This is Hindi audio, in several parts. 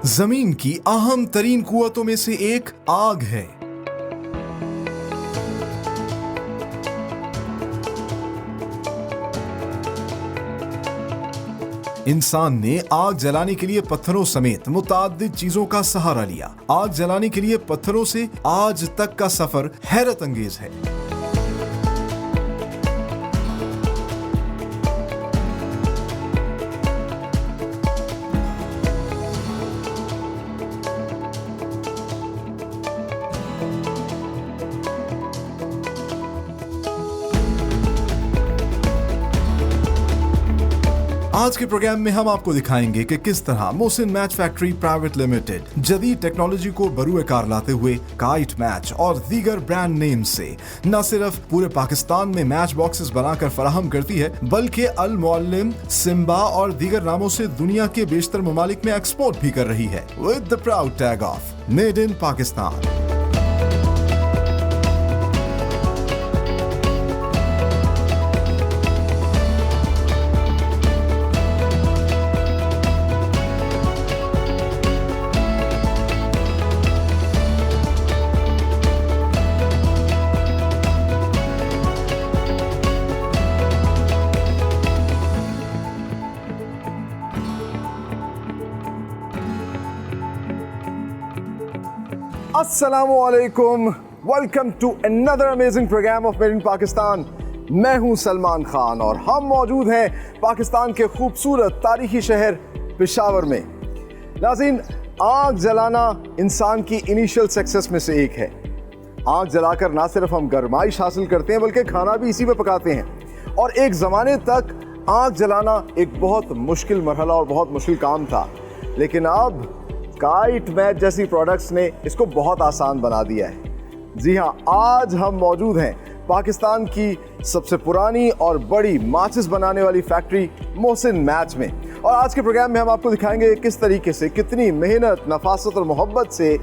जमीन की अहम तरीन कुव्वतों में से एक आग है। इंसान ने आग जलाने के लिए पत्थरों समेत मुताद्दिद चीजों का सहारा लिया। आग जलाने के लिए पत्थरों से आज तक का सफर हैरत अंगेज है। आज के प्रोग्राम में हम आपको दिखाएंगे कि किस तरह Mohsin match factory private limited जदीद टेक्नोलॉजी को बरूए कार लाते हुए काइट मैच और दीगर ब्रांड नेम से न सिर्फ पूरे पाकिस्तान में मैच बॉक्सेस बनाकर फराहम करती है, बल्कि अल मुअल्लिम, सिम्बा और दीगर नामों से दुनिया के बेशतर ममालिक में एक्सपोर्ट भी कर रही है with the proud tag of made in Pakistan. अस्सलामुअलैकुम, welcome to another amazing programme of made in Pakistan. मैं हूं सलमान खान और हम मौजूद हैं पाकिस्तान के खूबसूरत तारीखी शहर पेशावर में। नाज़रीन, आग जलाना इंसान की इनिशियल सक्सेस में से एक है। आग जलाकर ना सिर्फ हम गरमाइश हासिल करते हैं बल्कि खाना भी इसी में पकाते हैं। और एक ज़माने तक आग जलाना एक बहुत मुश्किल मरहला और बहुत मुश्किल काम था, लेकिन अब काइट मैच जैसी प्रोडक्ट्स ने इसको बहुत आसान बना दिया है। जी हाँ, आज हम मौजूद हैं पाकिस्तान की सबसे पुरानी और बड़ी माचिस बनाने वाली फैक्ट्री मोहसिन मैच में। और आज के प्रोग्राम में हम आपको दिखाएंगे किस तरीके से, कितनी मेहनत, नफासत और मोहब्बत से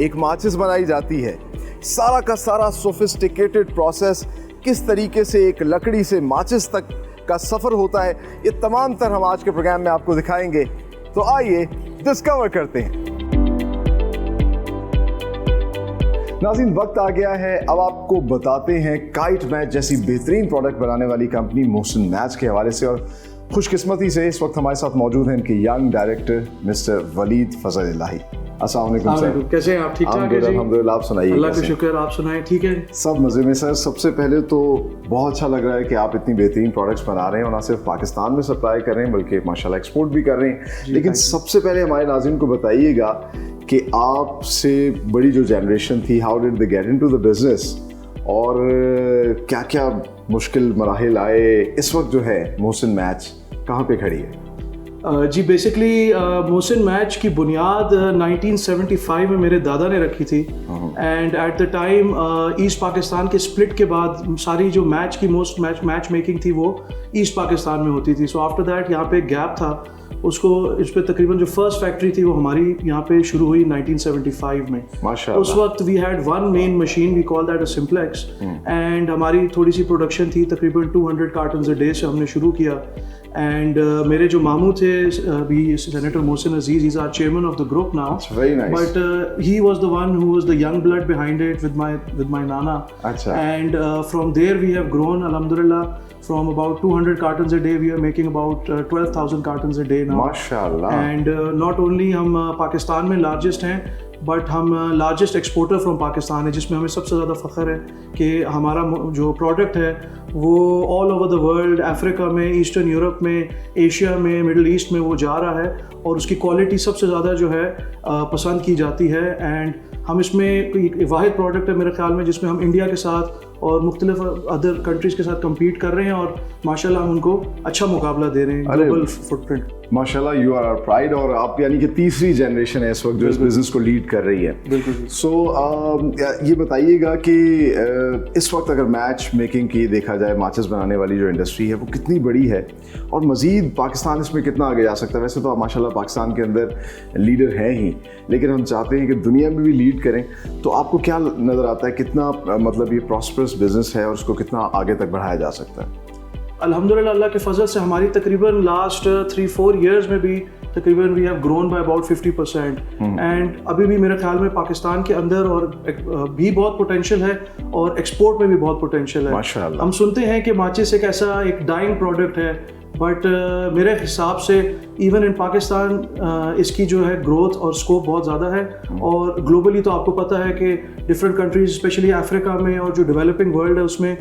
एक माचिस बनाई जाती है। सारा का सारा सोफिस्टिकेटेड प्रोसेस, किस तरीके से एक लकड़ी से माचिस तक का सफ़र होता है, ये तमाम तर हम आज के प्रोग्राम में आपको दिखाएंगे। तो आइए डिस्कवर करते हैं। नाज़रीन, वक्त आ गया है, अब आपको बताते हैं काइट मैच जैसी बेहतरीन प्रोडक्ट बनाने वाली कंपनी मोहसिन मैच के हवाले से। और खुशकिस्मती से इस वक्त हमारे साथ मौजूद हैं इनके यंग डायरेक्टर मिस्टर वलीद फजल इलाही। अस्सलाम वालेकुम सर, कैसे हैं आप? ठीक ठाक है जी, अल्हम्दुलिल्लाह। आप सुनाइए? अल्लाह का शुक्र, आप सुनाएं? ठीक है, सब मज़े में सर। सबसे पहले तो बहुत अच्छा लग रहा है कि आप इतनी बेहतरीन प्रोडक्ट्स बना रहे हैं और ना सिर्फ पाकिस्तान में सप्लाई कर रहे हैं बल्कि माशाल्लाह एक्सपोर्ट भी कर रहे हैं। लेकिन सबसे पहले हमारे नाज़रीन को बताइएगा कि आपसे बड़ी जो जनरेशन थी, how did they get into the business और क्या क्या मुश्किल मराहिल आए? इस वक्त जो है मोहसिन मैच कहाँ पे खड़ी है? जी, बेसिकली मोहसिन मैच की बुनियाद 1975 में मेरे दादा ने रखी थी। And at the time east Pakistan के स्प्लिट के बाद सारी जो मैच की मैच मेकिंग थी वो ईस्ट पाकिस्तान में होती थी। सो आफ्टर दैट यहाँ पे गैप था, उसको इस पे तकरीबन जो फर्स्ट फैक्ट्री थी वो हमारी यहाँ पे शुरू हुई 1975 में। माशाअल्लाह। उस वक्त we had one main machine, we call that a simplex. And हमारी थोड़ी सी प्रोडक्शन थी, तकरीबन 200 कार्टन्स अ डे से हमने शुरू किया। एंड मेरे जो मामू थे, अभी senator Mohsin Aziz, he is our chairman of the group now, but he was the one who was the young blood behind it with my नाना। And from there we have grown अल्हम्दुलिल्लाह। From about 200 cartons a day, we are making about 12,000 cartons a day now. माशाल्लाह। And not only हम पाकिस्तान में लार्जेस्ट हैं, बट हम लार्जेस्ट एक्सपोर्टर फ्रॉम पाकिस्तान है, जिसमें हमें सबसे ज़्यादा फ़ख्र है कि हमारा जो प्रोडक्ट है वो all over the world, Africa में, ईस्टर्न यूरोप में, एशिया में, मिडल ईस्ट में वो जा रहा है और उसकी क्वालिटी सबसे ज़्यादा जो है पसंद की जाती है। एंड हम इसमें एक वाहिद प्रोडक्ट है मेरे ख्याल में जिसमें हम इंडिया के साथ और मुख्तलिफ अदर कंट्रीज़ के साथ कम्पीट कर रहे हैं और माशाल्लाह हम उनको अच्छा मुकाबला दे रहे हैं। ग्लोबल फुटप्रिंट माशाल्लाह, यू आर आवर प्राइड। और आप यानी कि तीसरी जनरेशन है इस वक्त जो इस बिज़नेस को लीड कर रही है। बिल्कुल। सो ये बताइएगा कि इस वक्त अगर मैच मेकिंग की देखा जाए, माचिस बनाने वाली जो इंडस्ट्री है वो कितनी बड़ी है और मज़ीद पाकिस्तान इसमें कितना आगे जा सकता है? वैसे तो माशाल्लाह पाकिस्तान के अंदर लीडर हैं ही, लेकिन हम चाहते हैं कि दुनिया में भी लीड करें। तो आपको क्या नज़र आता है, कितना मतलब ये प्रॉस्परस बिजनेस है और उसको कितना आगे तक बढ़ाया जा सकता है? अल्हम्दुलिल्लाह, अल्लाह के फजल से हमारी तकरीबन लास्ट 3-4 ईयर्स में भी तकरीबन we have grown by about 50%। And अभी भी मेरे ख्याल में पाकिस्तान के अंदर और भी बहुत पोटेंशियल है और एक्सपोर्ट में भी बहुत पोटेंशियल है। माशाअल्लाह। हम सुनते हैं कि माचिस एक ऐसा एक डाइंग प्रोडक्ट है, बट मेरे हिसाब से इवन इन पाकिस्तान इसकी जो है ग्रोथ और स्कोप बहुत ज़्यादा है। और ग्लोबली तो आपको पता है कि डिफरेंट कंट्रीज स्पेशली अफ्रीका में और जो डेवलपिंग वर्ल्ड है उसमें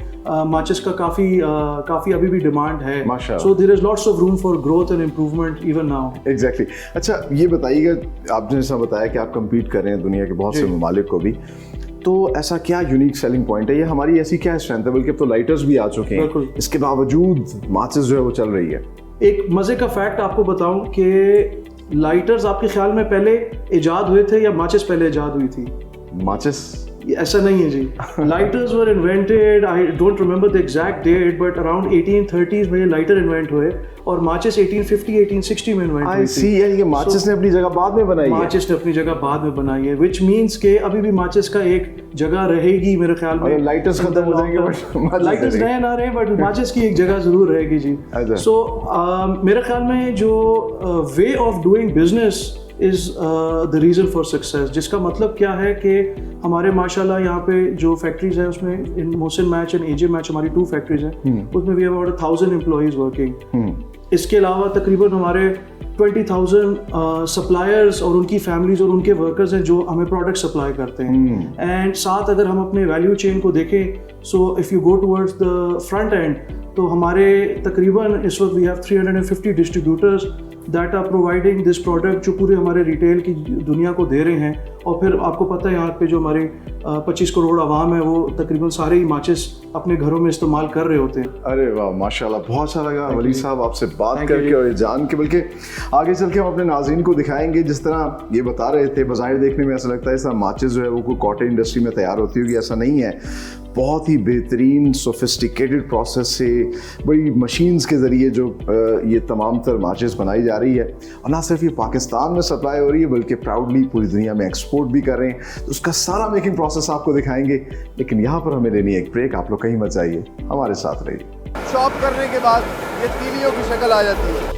माचिस का काफ़ी अभी भी डिमांड है। So there is lots of room for growth and improvement even now. Exactly. अच्छा ये बताइएगा, आपने जैसा बताया कि आप कम्पीट कर रहे हैं दुनिया के बहुत से ममालिक को भी, तो ऐसा क्या यूनिक सेलिंग पॉइंट है, ये हमारी ऐसी क्या स्ट्रेंथ है? बल्कि अब तो लाइटर्स भी आ चुके हैं, इसके बावजूद माचिस जो है वो चल रही है। एक मजे का फैक्ट आपको बताऊं कि लाइटर्स आपके ख्याल में पहले इजाद हुए थे या माचिस पहले इजाद हुई थी? माचिस? ऐसा नहीं है जी। Lighters were invented, I don't remember the exact date, but around 1830s में लाइटर इन्वेंट हुए और माचिस 1850-1860 में इन्वेंट हुई थी। यानी कि माचिस ने अपनी जगह बाद में बनाई है। माचिस ने अपनी जगह बाद में बनाई है, व्हिच मींस के अभी भी माचिस का एक जगह रहेगी मेरे ख्याल में। लाइटर्स खत्म हो जाएंगे, लाइटर्स रहे ना रहे, बट माचिस की एक जगह जरूर रहेगी जी। सो मेरे ख्याल में जो way of doing business is the reason for success, जिसका मतलब क्या है कि हमारे माशाल्लाह यहाँ पे जो फैक्ट्रीज हैं उसमें इन Mohsin match and AJ match हमारी 2 फैक्ट्रीज हैं, उसमें we have about 1000 employees working. इसके अलावा तकरीबन हमारे 20,000 सप्लायर्स और उनकी फैमिलीज और उनके वर्कर्स हैं जो हमें प्रोडक्ट सप्लाई करते हैं। एंड साथ अगर हम अपने वैल्यू चेन को देखें, so if you go towards the front end, तो हमारे तकरीबन इस वक्त we have 350 distributors that are providing this product, जो पूरे हमारे रिटेल की दुनिया को दे रहे हैं। और फिर आपको पता है यहाँ पे जो हमारे 25 करोड़ आवाम है वो तकरीबन सारे ही माचिस अपने घरों में इस्तेमाल कर रहे होते हैं। अरे वाह माशाल्लाह, बहुत अच्छा लगा वली साहब आपसे बात करके और जान के। बल्कि आगे चल के हम अपने नाज़रीन को दिखाएंगे, जिस तरह ये बता रहे थे, बज़ाहिर देखने में ऐसा लगता है ऐसा माचिस जो है वो कोई कॉटन इंडस्ट्री में तैयार होती होगी, ऐसा नहीं है। बहुत ही बेहतरीन सोफिस्टिकेटेड प्रोसेस से बड़ी मशीन्स के ज़रिए जो ये तमाम तर माचिस बनाई जा रही है, और ना सिर्फ ये पाकिस्तान में सप्लाई हो रही है बल्कि प्राउडली पूरी दुनिया में एक्सपोर्ट भी कर रहे हैं। तो उसका सारा मेकिंग प्रोसेस आपको दिखाएंगे, लेकिन यहाँ पर हमें लेनी है एक ब्रेक। आप लोग कहीं मत जाइए, हमारे साथ रहिए। चॉप करने के बाद ये तीलियों की शक्ल आ जाती है।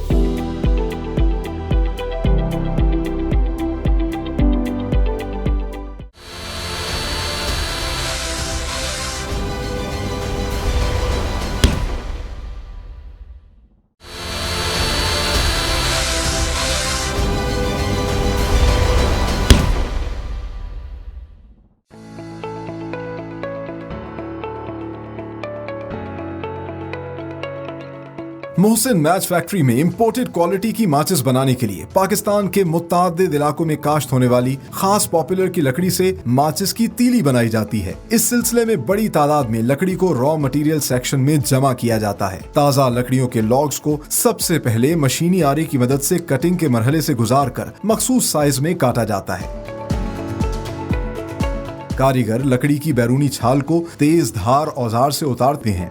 मोहसिन मैच फैक्ट्री में इंपोर्टेड क्वालिटी की माचिस बनाने के लिए पाकिस्तान के मुत्तादिद इलाकों में काश्त होने वाली खास पॉपुलर की लकड़ी से माचिस की तीली बनाई जाती है। इस सिलसिले में बड़ी तादाद में लकड़ी को रॉ मटेरियल सेक्शन में जमा किया जाता है। ताज़ा लकड़ियों के लॉग्स को सबसे पहले मशीनी आरे की मदद से कटिंग के मरहले से गुजार कर मखसूस साइज में काटा जाता है। कारीगर लकड़ी की बैरूनी छाल को तेज धार औजार से उतारते हैं।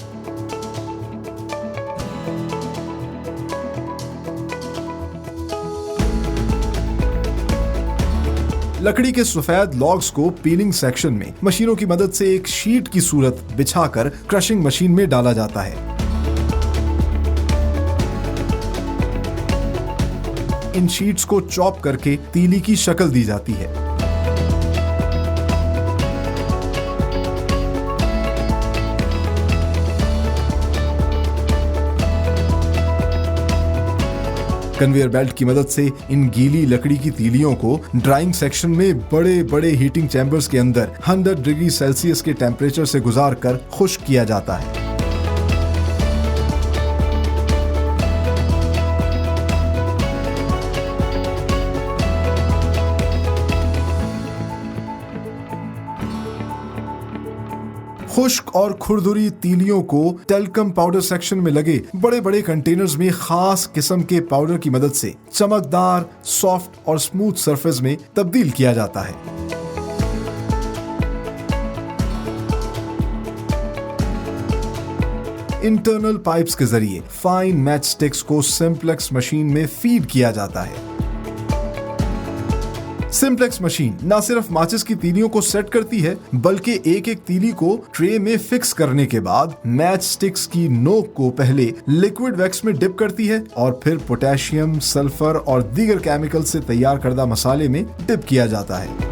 लकड़ी के सफेद लॉग्स को पीलिंग सेक्शन में मशीनों की मदद से एक शीट की सूरत बिछाकर क्रशिंग मशीन में डाला जाता है। इन शीट्स को चॉप करके तीली की शक्ल दी जाती है। कन्वेयर बेल्ट की मदद से इन गीली लकड़ी की तीलियों को ड्राइंग सेक्शन में बड़े बड़े हीटिंग चैम्बर्स के अंदर 100 डिग्री सेल्सियस के टेम्परेचर से गुजार कर खुश्क किया जाता है। खुश्क और खुरदुरी तीलियों को टेल्कम पाउडर सेक्शन में लगे बड़े बड़े कंटेनर्स में खास किस्म के पाउडर की मदद से चमकदार, सॉफ्ट और स्मूथ सरफेस में तब्दील किया जाता है। इंटरनल पाइप्स के जरिए फाइन मैच स्टिक्स को सिंप्लेक्स मशीन में फीड किया जाता है। सिंप्लेक्स मशीन न सिर्फ माचिस की तीलियों को सेट करती है बल्कि एक एक तीली को ट्रे में फिक्स करने के बाद मैच स्टिक्स की नोक को पहले लिक्विड वैक्स में डिप करती है और फिर पोटेशियम, सल्फर और दीगर केमिकल से तैयार करदा मसाले में डिप किया जाता है।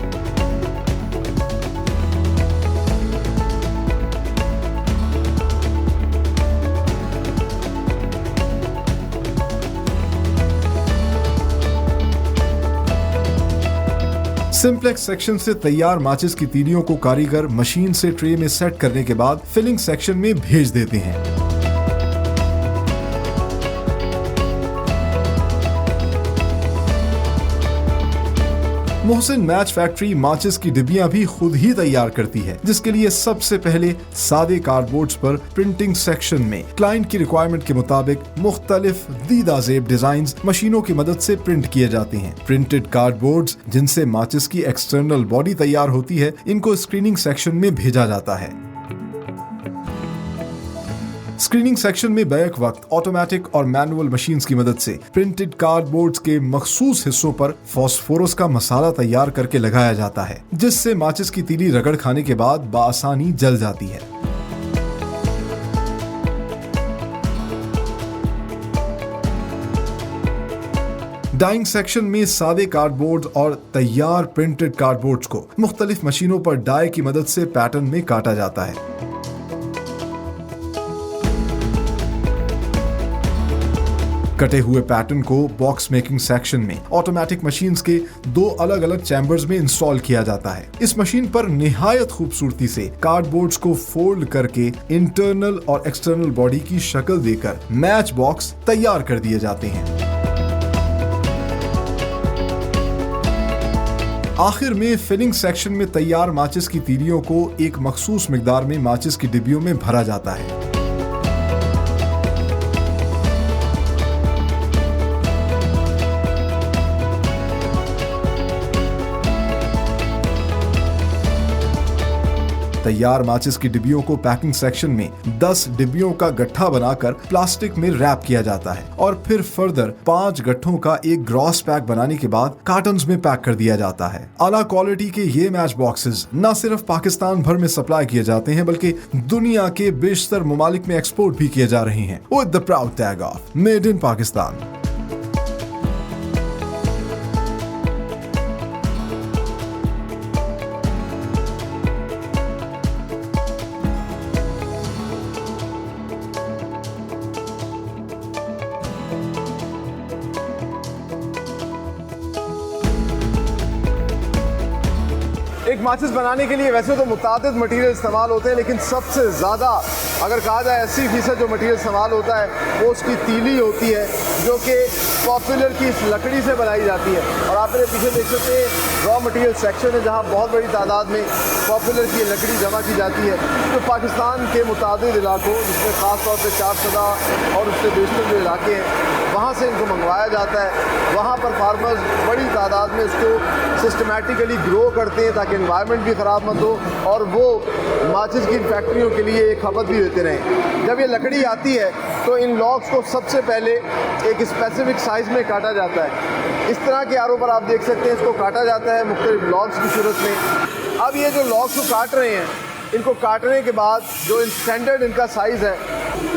सिंप्लेक्स सेक्शन से तैयार माचिस की तीलियों को कारीगर मशीन से ट्रे में सेट करने के बाद फिलिंग सेक्शन में भेज देते हैं। मोहसिन मैच फैक्ट्री माचिस की डिब्बियां भी खुद ही तैयार करती है, जिसके लिए सबसे पहले सादे कार्डबोर्ड्स पर प्रिंटिंग सेक्शन में क्लाइंट की रिक्वायरमेंट के मुताबिक मुख्तलिफ दीदा ज़ेब डिजाइन मशीनों की मदद से प्रिंट किए जाते हैं। प्रिंटेड कार्डबोर्ड्स जिनसे माचिस की एक्सटर्नल बॉडी तैयार होती है, इनको स्क्रीनिंग सेक्शन में भेजा जाता है। स्क्रीनिंग सेक्शन में बैक वक्त ऑटोमेटिक और मैनुअल मशीन्स की मदद से प्रिंटेड कार्डबोर्ड्स के मखसूस हिस्सों पर फास्फोरस का मसाला तैयार करके लगाया जाता है, जिससे माचिस की तीली रगड़ खाने के बाद बआसानी जल जाती है। डाइंग सेक्शन में सादे कार्डबोर्ड और तैयार प्रिंटेड कार्डबोर्ड्स को मुख्तलिफ मशीनों पर डाई की मदद से पैटर्न में काटा जाता है। कटे हुए पैटर्न को बॉक्स मेकिंग सेक्शन में ऑटोमेटिक मशीन्स के 2 अलग अलग चैम्बर्स में इंस्टॉल किया जाता है। इस मशीन पर निहायत खूबसूरती से कार्डबोर्ड्स को फोल्ड करके इंटरनल और एक्सटर्नल बॉडी की शक्ल देकर मैच बॉक्स तैयार कर दिए जाते हैं। आखिर में फिलिंग सेक्शन में तैयार माचिस की तीलियों को एक मखसूस मिकदार में माचिस की डिब्बियों में भरा जाता है। तैयार माचिस की डिब्बियों को पैकिंग सेक्शन में 10 डिब्बियों का गट्ठा बनाकर प्लास्टिक में रैप किया जाता है और फिर फर्दर 5 गट्ठों का एक ग्रॉस पैक बनाने के बाद कार्टन्स में पैक कर दिया जाता है। आला क्वालिटी के ये मैच बॉक्सेस न सिर्फ पाकिस्तान भर में सप्लाई किए जाते हैं बल्कि दुनिया के बेशतर ममालिक में एक्सपोर्ट भी किए जा रहे हैं with the proud tag of made in Pakistan. एक माचिस बनाने के लिए वैसे तो मुतादिद मटेरियल इस्तेमाल होते हैं, लेकिन सबसे ज़्यादा अगर कहा जाए 80% जो मटेरियल इस्तेमाल होता है वो उसकी तीली होती है, जो कि पॉपुलर की इस लकड़ी से बनाई जाती है। और आप मेरे पीछे देख सकते हैं रॉ मटेरियल सेक्शन है, जहाँ बहुत बड़ी तादाद में पॉपुलर की लकड़ी जमा की जाती है। तो पाकिस्तान के मुतादिद इलाकों, जिसमें ख़ास तौर पर चारसदा और उससे बेशतर जो इलाके हैं, वहाँ से इनको मंगवाया जाता है। वहाँ पर फार्मर्स बड़ी तादाद में इसको सिस्टमेटिकली ग्रो करते हैं ताकि एनवायरनमेंट भी ख़राब मत हो और वो माचिस की फैक्ट्रियों के लिए एक खपत भी देते रहें। जब ये लकड़ी आती है तो इन लॉग्स को सबसे पहले एक स्पेसिफिक साइज़ में काटा जाता है। इस तरह के आरों पर आप देख सकते हैं इसको काटा जाता है मुख्तलिफ लॉग्स की सूरत में। अब ये जो लॉग्स को काट रहे हैं, इनको काटने के बाद जो इन स्टैंडर्ड इनका साइज़ है,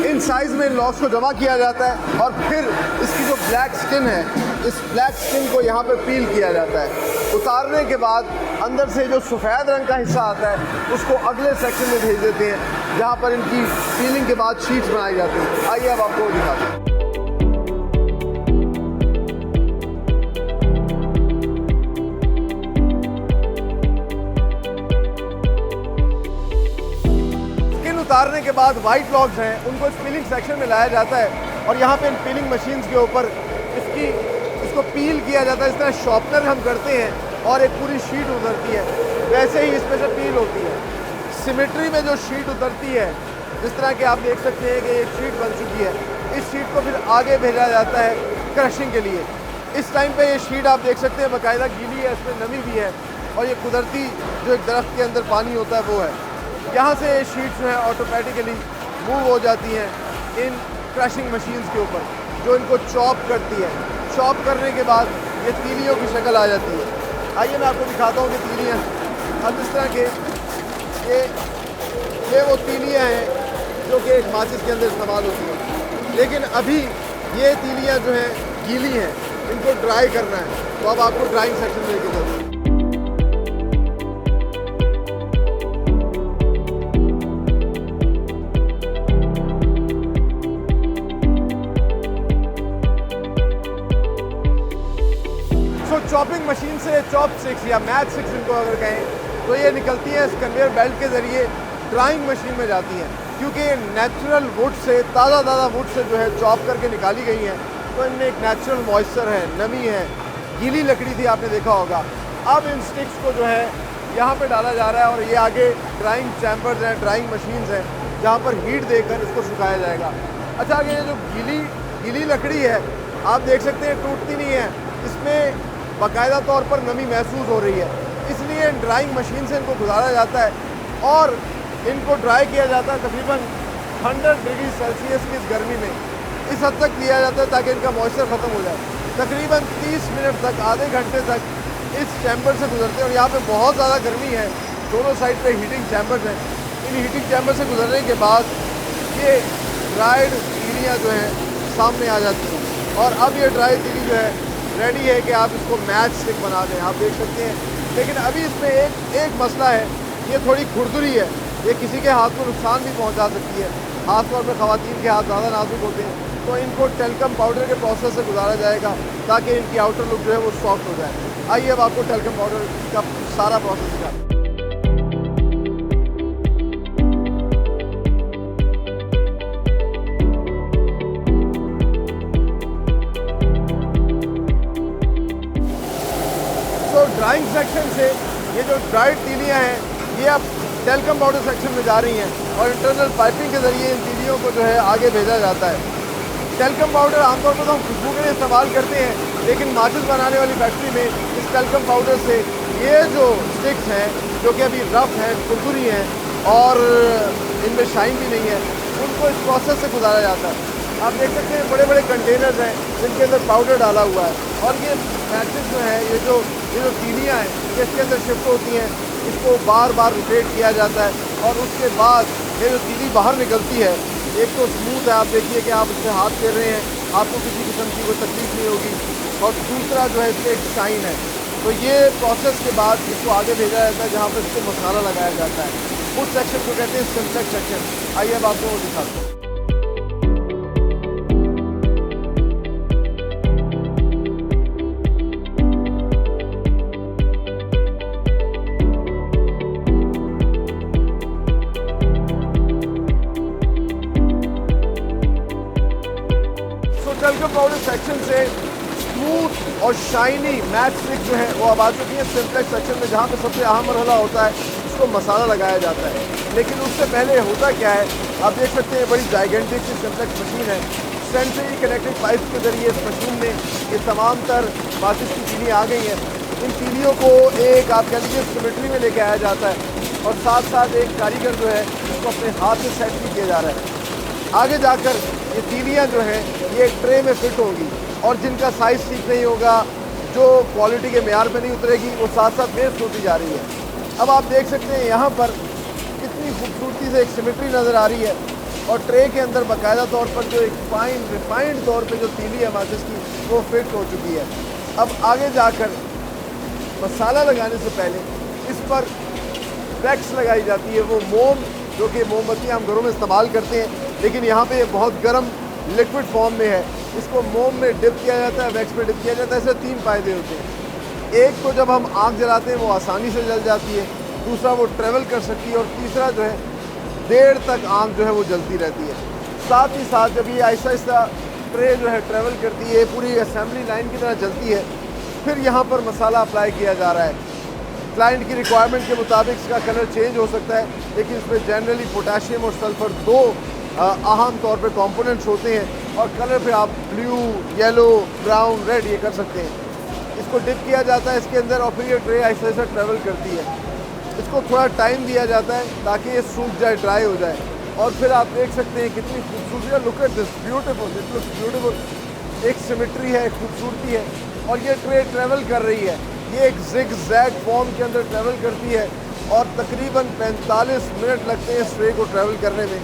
इन साइज़ में इन लॉग्स को जमा किया जाता है और फिर इसकी जो ब्लैक स्किन है, इस ब्लैक स्किन को यहाँ पे पील किया जाता है। उतारने के बाद अंदर से जो सफ़ेद रंग का हिस्सा आता है उसको अगले सेक्शन में भेज देते हैं, जहाँ पर इनकी पीलिंग के बाद शीट्स बनाई जाती हैं। आइए अब आपको दिखाते हैं। उतारने के बाद वाइट लॉग्स हैं, उनको इस पीलिंग सेक्शन में लाया जाता है और यहाँ पे इन पीलिंग मशीन्स के ऊपर इसको पील किया जाता है। इस तरह शॉर्पनर हम करते हैं और एक पूरी शीट उतरती है, वैसे ही इसमें से पील होती है। सिमेट्री में जो शीट उतरती है, जिस तरह के आप देख सकते हैं कि एक शीट बन चुकी है, इस शीट को फिर आगे भेजा जाता है क्रशिंग के लिए। इस टाइम पे ये शीट आप देख सकते हैं बाकायदा गीली है, इसमें नमी भी है और ये कुदरती जो एक दरख्त के अंदर पानी होता है वो है। यहाँ से ये शीट जो है ऑटोमेटिकली मूव हो जाती हैं इन क्रशिंग मशीन्स के ऊपर, जो इनको चॉप करती है। चॉप करने के बाद ये तीलियों की शक्ल आ जाती है। आइए मैं आपको दिखाता हूँ कि तीलियाँ अब इस तरह के ये वो तीलियाँ हैं जो कि एक माचिस के अंदर इस्तेमाल होती हैं, लेकिन अभी ये तीलियाँ जो हैं गीली हैं, इनको ड्राई करना है। तो अब आपको ड्राइंग सेक्शन में लेके चलते हैं। चॉपिंग मशीन से चॉप स्टिक्स या मैच स्टिक्स इनको अगर कहें तो ये निकलती हैं इस कन्वेयर बेल्ट के ज़रिए ड्राइंग मशीन में जाती हैं, क्योंकि ये नेचुरल वुड से ताज़ा वुड से जो है चॉप करके निकाली गई हैं। तो इनमें एक नेचुरल मॉइस्चर है, नमी है, गीली लकड़ी थी आपने देखा होगा। अब इन स्टिक्स को जो है यहाँ पे डाला जा रहा है और ये आगे ड्राइंग चैम्बर्स हैं, ड्राइंग मशीन्स हैं, जहाँ पर हीट देकर इसको सुखाया जाएगा। अच्छा, आगे ये जो गीली लकड़ी है आप देख सकते हैं टूटती नहीं है, इसमें बाकायदा तौर पर नमी महसूस हो रही है, इसलिए ड्राइंग मशीन से इनको गुजारा जाता है और इनको ड्राई किया जाता है तकरीबन 100 डिग्री सेल्सियस की इस गर्मी में। इस हद तक किया जाता है ताकि इनका मॉइस्चर ख़त्म हो जाए। तकरीबन 30 मिनट तक, आधे घंटे तक इस चैम्बर से गुजरते हैं और यहाँ पे बहुत ज़्यादा गर्मी है, दोनों साइड पे हीटिंग चैम्बर्स हैं। इन हीटिंग चैम्बर से गुजरने के बाद ये ड्राइड तीलियाँ जो हैं सामने आ जाती हैं और अब ये ड्राई तीली जो है रेडी है कि आप इसको मैच स्टिक बना दें, आप देख सकते हैं। लेकिन अभी इसमें एक मसला है, ये थोड़ी खुरदुरी है, ये किसी के हाथ को नुकसान भी पहुंचा सकती है। खास तौर पर ख़वातीन के हाथ ज़्यादा नाजुक होते हैं, तो इनको टेल्कम पाउडर के प्रोसेस से गुजारा जाएगा ताकि इनकी आउटर लुक जो है वो सॉफ्ट हो जाए। आइए अब आपको टेल्कम पाउडर का सारा प्रोसेस दिखाते हैं। ड्राइंग सेक्शन से ये जो ड्राइड तीलियाँ हैं ये अब टेल्कम पाउडर सेक्शन में जा रही हैं और इंटरनल पाइपिंग के ज़रिए इन तीलियों को जो है आगे भेजा जाता है। टेल्कम पाउडर आमतौर पर तो हम खुशबू के लिए इस्तेमाल करते हैं, लेकिन माचिस बनाने वाली फैक्ट्री में इस टेल्कम पाउडर से ये जो स्टिक्स हैं जो कि अभी रफ हैं, खुरदुरी हैं और इनमें शाइन भी नहीं है, उनको इस प्रोसेस से गुजारा जाता है। आप देख सकते हैं बड़े बड़े कंटेनर्स हैं जिनके अंदर पाउडर डाला हुआ है और ये मैचिस जो है ये जो तीलियाँ हैं ये इसके अंदर शिफ्ट होती हैं, इसको बार बार रोटेट किया जाता है और उसके बाद ये जो तीली बाहर निकलती है, एक तो स्मूथ है, आप देखिए कि आप इससे हाथ फेर रहे हैं, आपको किसी किस्म की कोई तकलीफ नहीं होगी, और दूसरा जो है इसमें एक शाइन है। तो ये प्रोसेस के बाद इसको आगे भेजा जाता है जहाँ पर इसको मसाला लगाया जाता है। उस सेक्शन को कहते हैं सिम्प्लेक्स सेक्शन। आइए अब आपको वो दिखाते हैं। टेल्कम पाउडर सेक्शन से स्मूथ और शाइनी मैच स्टिक जो है वो अब आ चुकी है सिम्प्लेक्स सेक्शन में, जहाँ पे सबसे अहम मरहला होता है इसको मसाला लगाया जाता है। लेकिन उससे पहले होता क्या है, आप देख सकते हैं बड़ी जाइगेंटिक सी सिम्प्लेक्स मशीन है। सेंट्रली कनेक्टेड पाइप के ज़रिए इस मशीन में ये तमाम तर माचिस की तीलियाँ आ गई हैं। इन तीलियों को एक आप कह लीजिए सिमेट्री में लेके आया जाता है और साथ साथ एक कारीगर जो है इसको अपने हाथ से सेट भी किया जा रहा है। आगे जाकर ये तीलियाँ जो हैं ये एक ट्रे में फिट होगी और जिनका साइज़ ठीक नहीं होगा, जो क्वालिटी के मेयार पे नहीं उतरेगी, वो साथ साथ वेस्ट होती जा रही है। अब आप देख सकते हैं यहाँ पर कितनी खूबसूरती से एक सिमेट्री नज़र आ रही है और ट्रे के अंदर बाकायदा तौर पर जो एक फाइन रिफाइंड तौर पे जो तीली है माचिस की वो फिट हो चुकी है। अब आगे जाकर मसाला लगाने से पहले इस पर वैक्स लगाई जाती है, वो मोम जो कि मोमबत्ती हम घरों में इस्तेमाल करते हैं, लेकिन यहाँ पे ये बहुत गर्म लिक्विड फॉर्म में है। इसको मोम में डिप किया जाता है, वैक्स में डिप किया जाता है। इससे 3 फ़ायदे होते हैं। एक तो जब हम आग जलाते हैं वो आसानी से जल जाती है, दूसरा वो ट्रेवल कर सकती है और तीसरा जो है देर तक आग जो है वो जलती रहती है। साथ ही साथ जब ये आहिस्ता आहिस्ता ट्रे जो है ट्रेवल करती है, पूरी असेंबली लाइन की तरह जलती है, फिर यहाँ पर मसाला अप्लाई किया जा रहा है। क्लाइंट की रिक्वायरमेंट के मुताबिक इसका कलर चेंज हो सकता है, लेकिन इसमें जनरली पोटाशियम और सल्फ़र 2 अहम तौर पे कंपोनेंट्स होते हैं और कलर पे आप ब्लू, येलो, ब्राउन, रेड ये कर सकते हैं। इसको डिप किया जाता है इसके अंदर और फिर ये ट्रे ऐसे ऐसे ट्रेवल करती है। इसको थोड़ा टाइम दिया जाता है ताकि ये सूख जाए, ड्राई हो जाए और फिर आप देख सकते हैं कितनी खूबसूरती। Look at this, beautiful, it looks beautiful. एक सिमेट्री है, एक खूबसूरती है और ये ट्रे ट्रेवल कर रही है। ये एक जिग जैग फॉर्म के अंदर ट्रैवल करती है और तकरीबन 45 मिनट लगते हैं इस ट्रे को ट्रैवल करने में।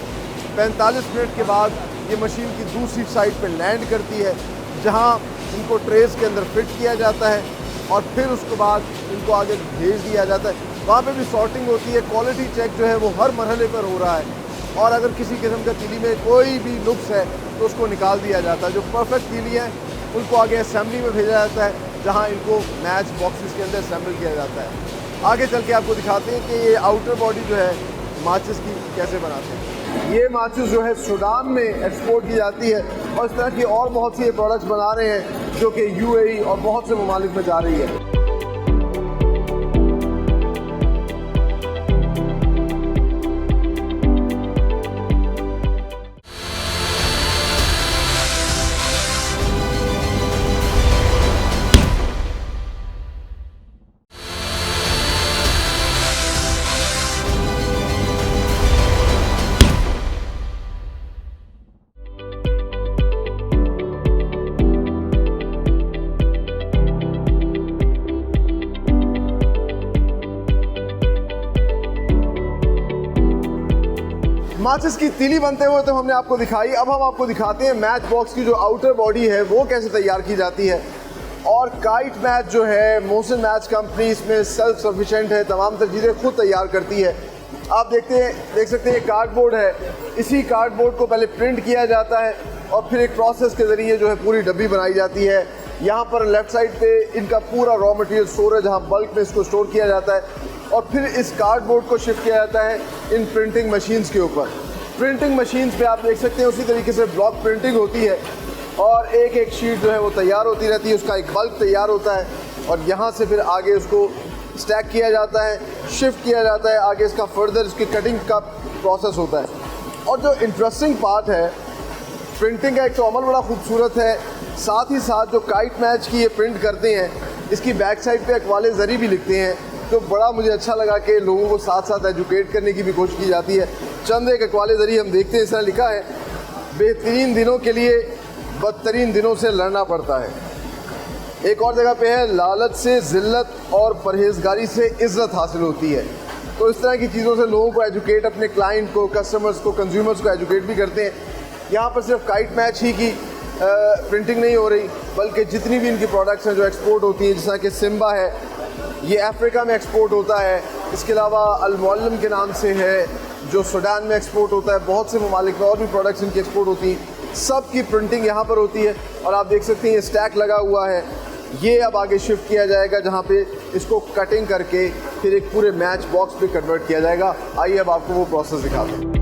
45 मिनट के बाद ये मशीन की दूसरी साइड पे लैंड करती है, जहां इनको ट्रेस के अंदर फिट किया जाता है और फिर उसके बाद इनको आगे भेज दिया जाता है। वहाँ पे भी सॉर्टिंग होती है, क्वालिटी चेक जो है वो हर मरहले पर हो रहा है और अगर किसी किस्म का तीली में कोई भी नुक्स है तो उसको निकाल दिया जाता है। जो परफेक्ट तीली है उनको आगे असेंबली में भेजा जाता है, जहाँ इनको मैच बॉक्सेस के अंदर असेंबल किया जाता है। आगे चल के आपको दिखाते हैं कि ये आउटर बॉडी जो है माचिस की कैसे बनाते हैं। ये माचिस जो है सूडान में एक्सपोर्ट की जाती है और इस तरह की और बहुत सी प्रोडक्ट्स बना रहे हैं जो कि यूएई और बहुत से ममालिक में जा रही है। माचिस की तीली बनते हुए तो हमने आपको दिखाई। अब हम आपको दिखाते हैं मैच बॉक्स की जो आउटर बॉडी है वो कैसे तैयार की जाती है। और काइट मैच जो है, मोहसिन मैच कंपनी इसमें सेल्फ सफिशिएंट है, तमाम तर चीज़ें खुद तैयार करती है। आप देख सकते हैं कार्डबोर्ड है, इसी कार्डबोर्ड को पहले प्रिंट किया जाता है और फिर एक प्रोसेस के ज़रिए जो है पूरी डब्बी बनाई जाती है। यहाँ पर लेफ़्ट साइड पे इनका पूरा रॉ मटेरियल स्टोर है, जहाँ बल्क में इसको स्टोर किया जाता है और फिर इस कार्डबोर्ड को शिफ्ट किया जाता है इन प्रिंटिंग मशीन्स के ऊपर। प्रिंटिंग मशीन्स पे आप देख सकते हैं उसी तरीके से ब्लॉक प्रिंटिंग होती है और एक एक शीट जो है वो तैयार होती रहती है, उसका एक बल्क तैयार होता है और यहाँ से फिर आगे उसको स्टैक किया जाता है, शिफ्ट किया जाता है, आगे इसका फर्दर इसकी कटिंग का प्रोसेस होता है। और जो इंटरेस्टिंग पार्ट है प्रिंटिंग का, एक तो अमल बड़ा खूबसूरत है, साथ ही साथ जो काइट मैच की ये प्रिंट करते हैं इसकी बैक साइड पे अकवाले ज़री भी लिखते हैं, जो बड़ा मुझे अच्छा लगा कि लोगों को साथ साथ एजुकेट करने की भी कोशिश की जाती है। चंद एक अकवाले ज़रिए हम देखते हैं, इस तरह लिखा है, बेहतरीन दिनों के लिए बदतरीन दिनों से लड़ना पड़ता है। एक और जगह पे है, लालच से ज़िल्लत और परहेजगारी से इज़्ज़त हासिल होती है। तो इस तरह की चीज़ों से लोगों को एजुकेट, अपने क्लाइंट को, कस्टमर्स को, कंज्यूमर्स को एजुकेट भी करते हैं। यहाँ पर सिर्फ काइट मैच ही की प्रिंटिंग नहीं हो रही, बल्कि जितनी भी इनकी प्रोडक्ट्स हैं जो एक्सपोर्ट होती हैं, जैसा कि सिम्बा है, ये अफ्रीका में एक्सपोर्ट होता है। इसके अलावा अल-मुअल्लम के नाम से है जो सूडान में एक्सपोर्ट होता है। बहुत से ममालिक में और भी प्रोडक्ट्स इनकी एक्सपोर्ट होती हैं। सब की प्रिंटिंग यहाँ पर होती है और आप देख सकते हैं ये स्टैक लगा हुआ है। ये अब आगे शिफ्ट किया जाएगा जहाँ पे इसको कटिंग करके फिर एक पूरे मैच बॉक्स पे कन्वर्ट किया जाएगा। आइए अब आपको वो प्रोसेस दिखाते हैं।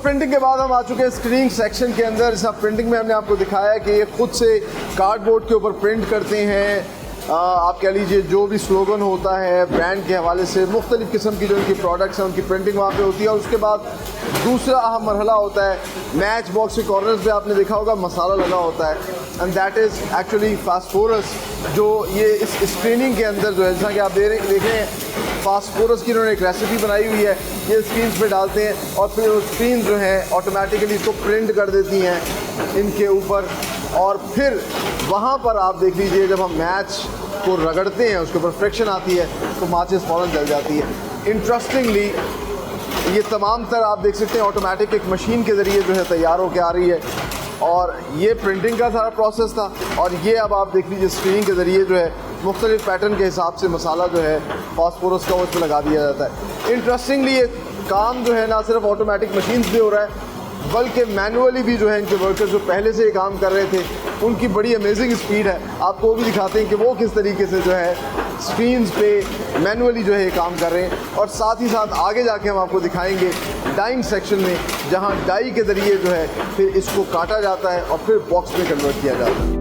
प्रिंटिंग के बाद हम आ चुके हैं स्क्रीनिंग सेक्शन के अंदर। जैसा प्रिंटिंग में हमने आपको दिखाया है कि ये खुद से कार्डबोर्ड के ऊपर प्रिंट करते हैं। आप कह लीजिए जो भी स्लोगन होता है ब्रांड के हवाले से, मुख्तलिफ़ किस्म की जो इनकी प्रोडक्ट्स हैं उनकी प्रिंटिंग वहाँ पे होती है। और उसके बाद दूसरा अहम मरहला होता है मैच बॉक्स के कॉर्नर्स पे आपने देखा होगा मसाला लगा होता है, and that is actually phosphorus, जो ये इस स्क्रीनिंग के अंदर जो है, जैसा कि आप देख रहे हैं फास्फोरस की इन्होंने एक रेसिपी बनाई हुई है, ये स्क्रीन पे डालते हैं और फिर वो स्क्रीन जो है ऑटोमेटिकली इसको प्रिंट कर देती हैं इनके ऊपर। और फिर वहाँ पर आप देख लीजिए जब हम मैच को रगड़ते हैं उसके ऊपर फ्रिक्शन आती है तो माचिस फ़ौरन जल जाती है। इंटरेस्टिंगली ये तमाम तर आप देख सकते हैं ऑटोमेटिक एक मशीन के ज़रिए जो है तैयार होकर आ रही है। और ये प्रिंटिंग का सारा प्रोसेस था और ये अब आप देख लीजिए स्क्रीनिंग के ज़रिए जो है मुख्तलिफ पैटर्न के हिसाब से मसाला जो है फास्फोरस का उस पर लगा दिया जाता है। इंटरेस्टिंगली ये काम जो है ना सिर्फ ऑटोमेटिक मशीन से हो रहा है बल्कि मैनुअली भी जो है इनके वर्कर्स जो पहले से ये काम कर रहे थे उनकी बड़ी अमेजिंग स्पीड है। आपको वो भी दिखाते हैं कि वो किस तरीके से जो है स्क्रीन्स पे मैनुअली जो है ये काम कर रहे हैं। और साथ ही साथ आगे जाके हम आपको दिखाएंगे डाइंग सेक्शन में, जहाँ डाई के ज़रिए जो है फिर इसको काटा जाता है और फिर बॉक्स में कन्वर्ट किया जाता है।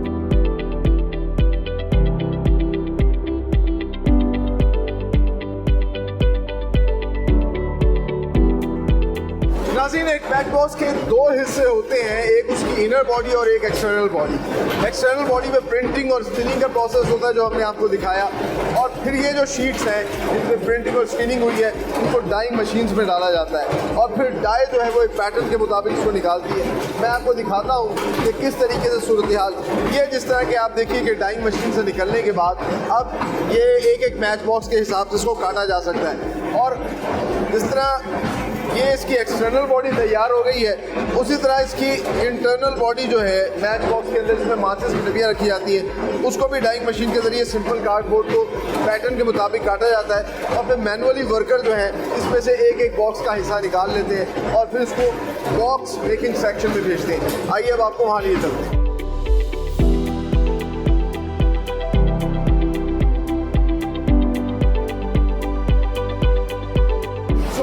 नाज़रीन, एक मैच बॉक्स के दो हिस्से होते हैं, एक उसकी इनर बॉडी और एक एक्सटर्नल बॉडी। एक्सटर्नल बॉडी में प्रिंटिंग और स्पिनिंग का प्रोसेस होता है जो हमने आपको दिखाया, और फिर ये जो शीट्स हैं जिनमें प्रिंटिंग और स्क्रीनिंग हुई है उनको डाइंग मशीन्स में डाला जाता है और फिर डाई जो है वो एक पैटर्न के मुताबिक इसको निकालती है। मैं आपको दिखाता हूँ कि किस तरीके से सूरत हाल ये जिस तरह के आप देखिए कि डाइंग मशीन से निकलने के बाद अब ये एक मैच बॉक्स के हिसाब से इसको काटा जा सकता है और जिस तरह ये इसकी एक्सटर्नल बॉडी तैयार हो गई है उसी तरह इसकी इंटरनल बॉडी जो है मैच बॉक्स के अंदर जिसमें माचिस की डबियाँ रखी जाती है उसको भी डाइंग मशीन के ज़रिए सिंपल कार्डबोर्ड को पैटर्न के मुताबिक काटा जाता है और फिर मैनुअली वर्कर जो है इसमें से एक एक बॉक्स का हिस्सा निकाल लेते हैं और फिर इसको बॉक्स मेकिंग सेक्शन में भेजते हैं। आइए अब आपको वहाँ लिए चलते हैं।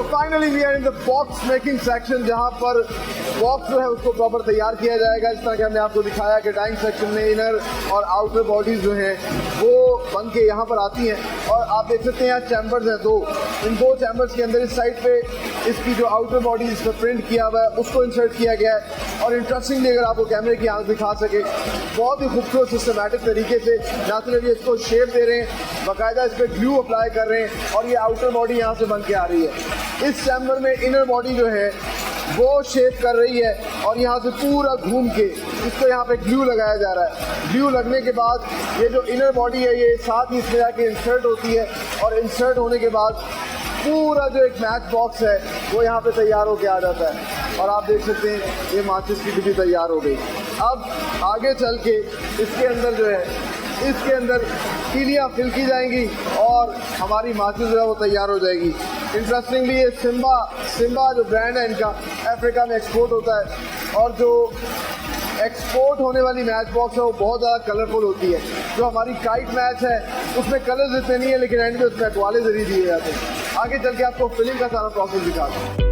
Finally we are in the box making section जहां पर बॉक्स जो है उसको प्रॉपर तैयार किया जाएगा। इस तरह के हमने आपको दिखाया कि डाइंग सेक्शन में इनर और आउटर बॉडीज जो हैं वो बन के यहाँ पर आती हैं और आप देख सकते हैं यहाँ चैम्बर्स हैं दो। इन दो चैम्बर्स के अंदर इस साइड पे इसकी जो आउटर बॉडी इस पर प्रिंट किया हुआ है उसको इंसर्ट किया गया है और इंटरेस्टिंगली अगर आपको कैमरे की आंख दिखा सके बहुत ही खूबसूरत सिस्टमेटिक तरीके से ना सिर्फ ये इसको शेप दे रहे हैं बाकायदा इस पर ग्लू अप्लाई कर रहे हैं और ये आउटर बॉडी यहाँ से बन के आ रही है। इस चैम्बर में इनर बॉडी जो है वो शेप कर रही है और यहाँ से पूरा घूम के इसको यहाँ पे ग्लू लगाया जा रहा है। ग्लू लगने के बाद ये जो इनर बॉडी है ये साथ ही इसमें जाके इंसर्ट होती है और इंसर्ट होने के बाद पूरा जो एक मैच बॉक्स है वो यहाँ पे तैयार होके आ जाता है और आप देख सकते हैं ये माचिस की डिब्बी तैयार हो गई। अब आगे चल के इसके अंदर जो है इसके अंदर तीलियाँ फिल की जाएंगी और हमारी माचिस जो है वो तैयार हो जाएगी। इंटरेस्टिंगली ये सिम्बा जो ब्रांड है इनका अफ्रीका में एक्सपोर्ट होता है और जो एक्सपोर्ट होने वाली मैच बॉक्स है वो बहुत ज़्यादा कलरफुल होती है। जो हमारी काइट मैच है उसमें कलर्स इतने नहीं है लेकिन एंड में उसमें अटवाले ज़रिए दिए जाते हैं। आगे चल के आपको फिलिंग का सारा प्रोसेस दिखाता हूँ।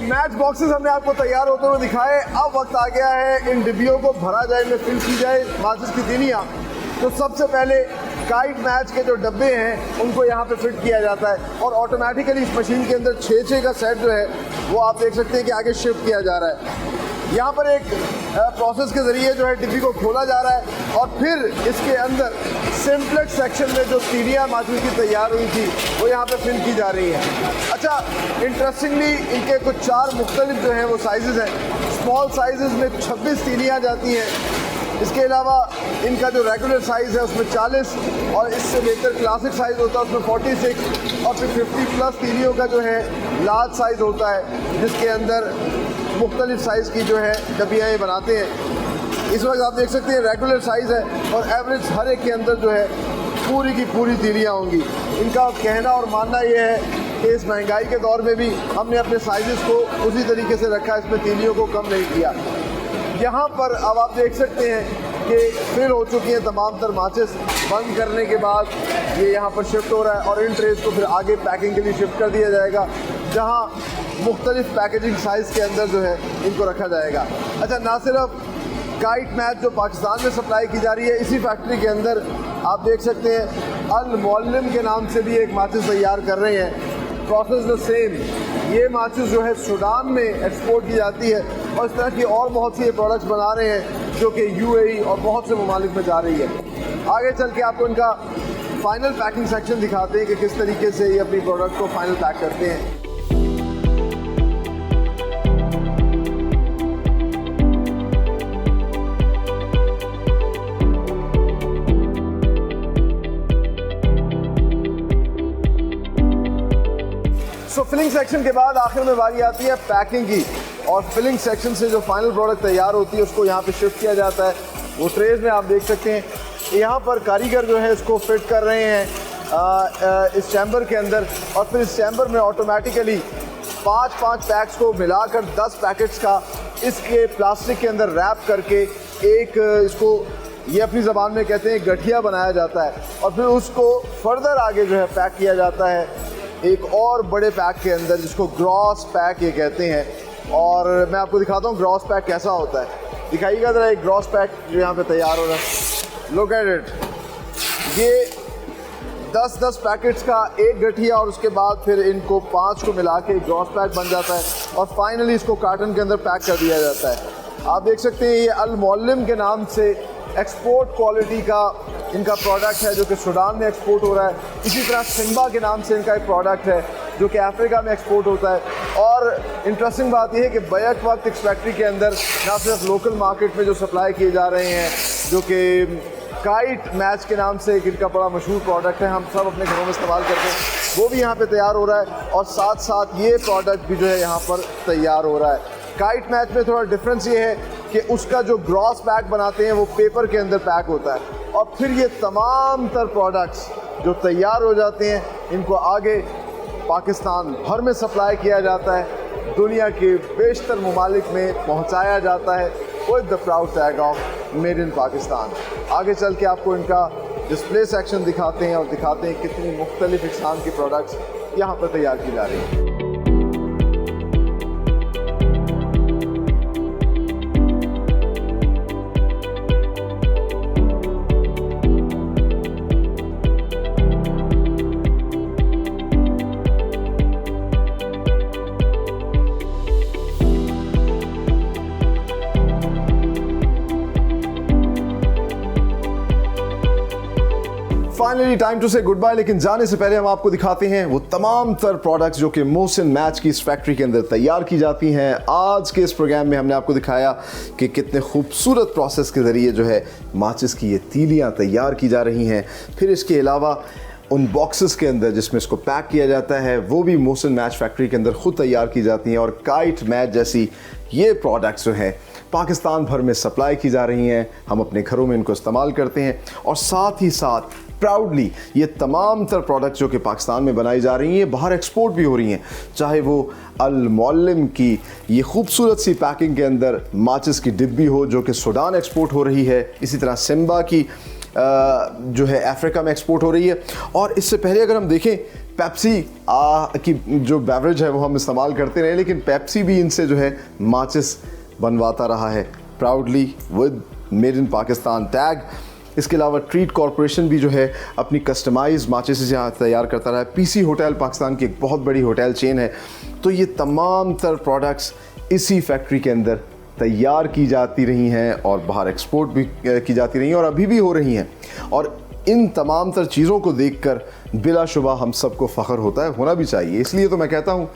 मैच बॉक्सेस हमने आपको तैयार होते हुए दिखाए। अब वक्त आ गया है इन डिब्बियों को भरा जाए, इनमें फिल की जाए माचिस की तीलियाँ। तो सबसे पहले काइट मैच के जो डब्बे हैं उनको यहाँ पे फिट किया जाता है और ऑटोमेटिकली इस मशीन के अंदर 6 का सेट जो है वो आप देख सकते हैं कि आगे शिफ्ट किया जा रहा है। यहाँ पर एक प्रोसेस के ज़रिए जो है डिब्बी को खोला जा रहा है और फिर इसके अंदर सिंपलेक्स सेक्शन में जो तीलियाँ माचिस की तैयार हुई थी वो यहाँ पे फिल की जा रही है। अच्छा, इंटरेस्टिंगली इनके कुछ 4 मुख्तलिफ जो हैं वो साइज़ हैं। स्मॉल साइज़ में 26 तीलियाँ जाती हैं। इसके अलावा इनका जो रेगुलर साइज़ है उसमें 40 और इससे बेहतर क्लासिक साइज़ होता है उसमें 46 और फिर 50+ तीलियों का जो है लार्ज साइज़ होता है जिसके अंदर मुख्तलिफ साइज़ की जो है डबियाँ ये बनाते हैं। इस वक्त आप देख सकते हैं रेगुलर साइज़ है और एवरेज हर एक के अंदर जो है पूरी की पूरी तीलियाँ होंगी। इनका कहना और मानना ये है कि इस महंगाई के दौर में भी हमने अपने साइज़ को उसी तरीके से रखा, इसमें तीलियों को कम नहीं किया। यहाँ पर अब आप देख सकते हैं कि फिल हो चुकी हैं तमाम तर माचिस। बंद करने के बाद ये यहाँ पर शिफ्ट हो रहा है और इन ट्रेस को फिर आगे पैकिंग के लिए शिफ्ट कर दिया जाएगा जहाँ मुख्तलिफ पैकेजिंग साइज़ के अंदर जो है इनको रखा जाएगा। अच्छा, ना सिर्फ काइट मैच जो पाकिस्तान में सप्लाई की जा रही है, इसी फैक्ट्री के अंदर आप देख सकते हैं अल मुअल्लिम के नाम से भी एक माचिस तैयार कर रहे हैं। Process the same. ये माचिस जो है सूडान में एक्सपोर्ट की जाती है और इस तरह की और बहुत सी प्रोडक्ट्स बना रहे हैं जो कि UAE और बहुत से ममालिक में जा रही है। आगे चल के आपको इनका फाइनल पैकिंग सेक्शन दिखाते हैं कि किस तरीके से ये अपनी प्रोडक्ट को फाइनल पैक करते हैं। सो फिलिंग सेक्शन के बाद आखिर में बारी आती है पैकिंग की और फिलिंग सेक्शन से जो फाइनल प्रोडक्ट तैयार होती है उसको यहाँ पे शिफ्ट किया जाता है। वो ट्रेज में आप देख सकते हैं यहाँ पर कारीगर जो है इसको फिट कर रहे हैं इस चैम्बर के अंदर और फिर इस चैम्बर में ऑटोमेटिकली 5 पैक्स को मिलाकर 10 पैकेट्स का इसके प्लास्टिक के अंदर रैप करके एक इसको ये अपनी ज़बान में कहते हैं गठिया बनाया जाता है और फिर उसको फर्दर आगे जो है पैक किया जाता है एक और बड़े पैक के अंदर जिसको ग्रॉस पैक ये कहते हैं। और मैं आपको दिखाता हूँ ग्रॉस पैक कैसा होता है। दिखाइएगा ज़रा एक ग्रॉस पैक जो यहाँ पे तैयार हो रहा है। Look at it. ये 10-10 पैकेट्स का एक गठिया और उसके बाद फिर इनको 5 को मिला के ग्रॉस पैक बन जाता है और फाइनली इसको कार्टन के अंदर पैक कर दिया जाता है। आप देख सकते हैं ये अल मुअल्लिम के नाम से एक्सपोर्ट क्वालिटी का इनका प्रोडक्ट है जो कि सूडान में एक्सपोर्ट हो रहा है। इसी तरह सिम्बा के नाम से इनका एक प्रोडक्ट है जो कि अफ्रीका में एक्सपोर्ट होता है। और इंटरेस्टिंग बात यह है कि बैक वक्त इस फैक्ट्री के अंदर ना सिर्फ लोकल मार्केट में जो सप्लाई किए जा रहे हैं जो कि काइट मैच के नाम से इनका बड़ा मशहूर प्रोडक्ट है, हम सब अपने घरों में इस्तेमाल करते हैं, वो भी यहाँ पे तैयार हो रहा है और साथ साथ ये प्रोडक्ट भी जो है यहाँ पर तैयार हो रहा है। काइट मैच में थोड़ा डिफरेंस ये है कि उसका जो ग्रॉस पैक बनाते हैं वो पेपर के अंदर पैक होता है और फिर ये तमाम तर प्रोडक्ट्स जो तैयार हो जाते हैं इनको आगे पाकिस्तान भर में सप्लाई किया जाता है, दुनिया के बेशतर ममालिक में पहुंचाया जाता है with the proud tag of made in Pakistan. आगे चल के आपको इनका डिस्प्ले सेक्शन दिखाते हैं और दिखाते हैं कितनी मुख्तलिफ इक़साम की प्रोडक्ट्स यहाँ पर तैयार की जा रही हैं। फाइनली टाइम टू से गुड बाय, लेकिन जाने से पहले हम आपको दिखाते हैं वो तमाम तर प्रोडक्ट्स जो कि मोहसिन मैच की इस फैक्ट्री के अंदर तैयार की जाती हैं। आज के इस प्रोग्राम में हमने आपको दिखाया कि कितने खूबसूरत प्रोसेस के ज़रिए जो है माचिस की ये तीलियाँ तैयार की जा रही हैं। फिर इसके अलावा उन बॉक्सेस के अंदर जिसमें इसको पैक किया जाता है वो भी मोहसिन मैच फैक्ट्री के अंदर ख़ुद तैयार की जाती हैं। और काइट मैच जैसी ये प्रोडक्ट्स जो हैं पाकिस्तान भर में सप्लाई की जा रही हैं, हम अपने घरों में इनको इस्तेमाल करते हैं और साथ ही साथ प्राउडली ये तमाम तर प्रोडक्ट्स जो कि पाकिस्तान में बनाई जा रही हैं बाहर एक्सपोर्ट भी हो रही हैं। चाहे वो अल मुअल्लिम की ये खूबसूरत सी पैकिंग के अंदर माचिस की डिब्बी हो जो कि सूडान एक्सपोर्ट हो रही है, इसी तरह सिम्बा की जो है अफ्रीका में एक्सपोर्ट हो रही है। और इससे पहले अगर हम देखें पेप्सी की जो बेवरेज है वो हम इस्तेमाल करते रहे, लेकिन पेप्सी भी इनसे जो है माचिस बनवाता रहा है proudly with made in Pakistan tag. इसके अलावा ट्रीट कॉरपोरेशन भी जो है अपनी कस्टमाइज माचिस यहाँ तैयार करता रहा है। पीसी होटल पाकिस्तान की एक बहुत बड़ी होटल चेन है। तो ये तमाम तर प्रोडक्ट्स इसी फैक्ट्री के अंदर तैयार की जाती रही हैं और बाहर एक्सपोर्ट भी की जाती रही हैं और अभी भी हो रही हैं। और इन तमाम तर चीज़ों को देखकर बिलाशुबा हम सबको फ़ख्र होता है, होना भी चाहिए। इसलिए तो मैं कहता हूँ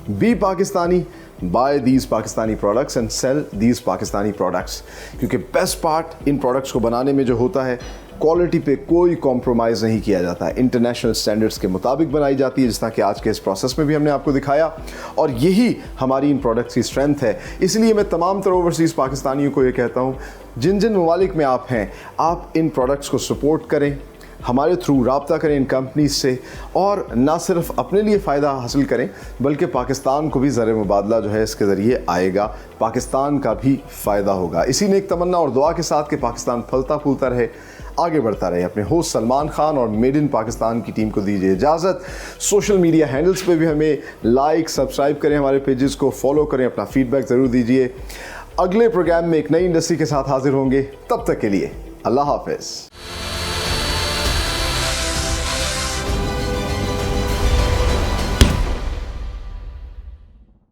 be Pakistani, buy these Pakistani products and sell these Pakistani products, क्योंकि बेस्ट पार्ट इन प्रोडक्ट्स को बनाने में जो होता है क्वालिटी पे कोई कॉम्प्रोमाइज़ नहीं किया जाता है, इंटरनेशनल स्टैंडर्ड्स के मुताबिक बनाई जाती है, जिस तरह कि आज के इस प्रोसेस में भी हमने आपको दिखाया। और यही हमारी इन प्रोडक्ट्स की स्ट्रेंथ है। इसलिए मैं तमाम तरह ओवरसीज़ पाकिस्तानियों को ये कहता हूँ जिन जिन ममालिक में आप हैं आप इन प्रोडक्ट्स को सपोर्ट करें, हमारे थ्रू रब्ता करें इन कंपनीज से और ना सिर्फ अपने लिए फ़ायदा हासिल करें बल्कि पाकिस्तान को भी ज़र मुबादला जो है इसके ज़रिए आएगा, पाकिस्तान का भी फ़ायदा होगा। इसी नेक तमन्ना और दुआ के साथ कि पाकिस्तान फलता फूलता रहे, आगे बढ़ता रहे। अपने होस्ट सलमान खान और मेड इन पाकिस्तान की टीम को दीजिए इजाज़त। सोशल मीडिया हैंडल्स पे भी हमें लाइक सब्सक्राइब करें, हमारे पेजेस को फॉलो करें, अपना फीडबैक ज़रूर दीजिए। अगले प्रोग्राम में एक नई इंडस्ट्री के साथ हाजिर होंगे, तब तक के लिए अल्लाह हाफ़िज़।